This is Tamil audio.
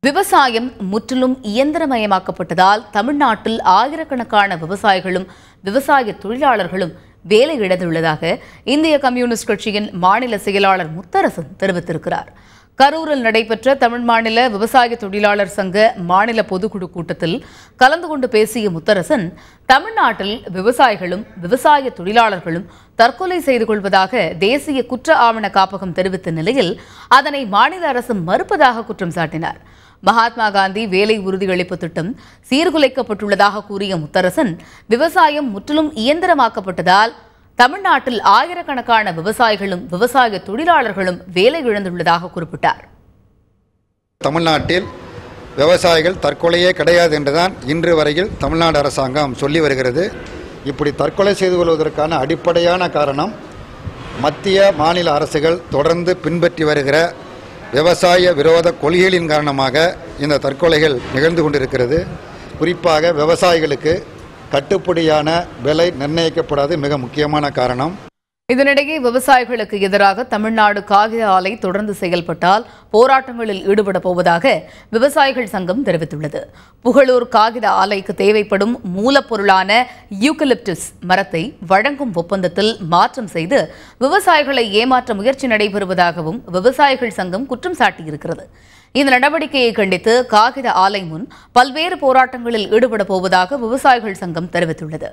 விவசாயம் முற்றிலும் இயந்திரமயமாக்கப்பட்டதால் தமிழ்நாட்டில் ஆயிரக்கணக்கான விவசாயிகளும் விவசாய தொழிலாளர்களும் வேலை இழந்துள்ளதாக இந்திய கம்யூனிஸ்ட் கட்சியின் மாநில செயலாளர் முத்தரசன் தெரிவித்திருக்கிறார். கரூரில் நடைபெற்ற தமிழ் மாநில விவசாய தொழிலாளர் சங்க மாநில பொதுக்குழு கூட்டத்தில் கலந்து கொண்டு பேசிய முத்தரசன், தமிழ்நாட்டில் விவசாயிகளும் விவசாய தொழிலாளர்களும் தற்கொலை செய்து கொள்வதாக தேசிய குற்ற ஆவண காப்பகம் தெரிவித்த நிலையில் அதனை மாநில அரசு மறுப்பதாக குற்றம் சாட்டினார். மகாத்மா காந்தி வேலை உறுதியளிப்பு திட்டம் சீர்குலைக்கப்பட்டுள்ளதாக கூறிய முத்தரசன், விவசாயம் முற்றிலும் இயந்திரமாக்கப்பட்டதால் தமிழ்நாட்டில் ஆயிரக்கணக்கான விவசாயிகளும் விவசாய தொழிலாளர்களும் வேலை இழந்துள்ளதாக குறிப்பிட்டார். தமிழ்நாட்டில் விவசாயிகள் தற்கொலையே கிடையாது என்றுதான் இன்று வரையில் தமிழ்நாடு அரசாங்கம் சொல்லி வருகிறது. இப்படி தற்கொலை செய்து கொள்வதற்கான அடிப்படையான காரணம் மத்திய மாநில அரசுகள் தொடர்ந்து பின்பற்றி வருகிற விவசாய விரோத கொள்கைகளின் காரணமாக இந்த தற்கொலைகள் நிகழ்ந்து கொண்டிருக்கிறது. குறிப்பாக விவசாயிகளுக்கு கட்டுப்படியான விலை நிர்ணயிக்கப்படாது மிக முக்கியமான காரணம். இதனிடையே விவசாயிகளுக்கு எதிராக தமிழ்நாடு காகித ஆலை தொடர்ந்து செயல்பட்டால் போராட்டங்களில் ஈடுபட போவதாக விவசாயிகள் சங்கம் தெரிவித்துள்ளது. புகழூர் காகித ஆலைக்கு தேவைப்படும் மூலப்பொருளான யூக்கலிப்டஸ் மரத்தை வழங்கும் ஒப்பந்தத்தில் மாற்றம் செய்து விவசாயிகளை ஏமாற்ற முயற்சி நடைபெறுவதாகவும் விவசாயிகள் சங்கம் குற்றம் சாட்டியிருக்கிறது. இந்த நடவடிக்கையை கண்டித்து காகித ஆலை முன் பல்வேறு போராட்டங்களில் ஈடுபட போவதாக விவசாயிகள் சங்கம் தெரிவித்துள்ளது.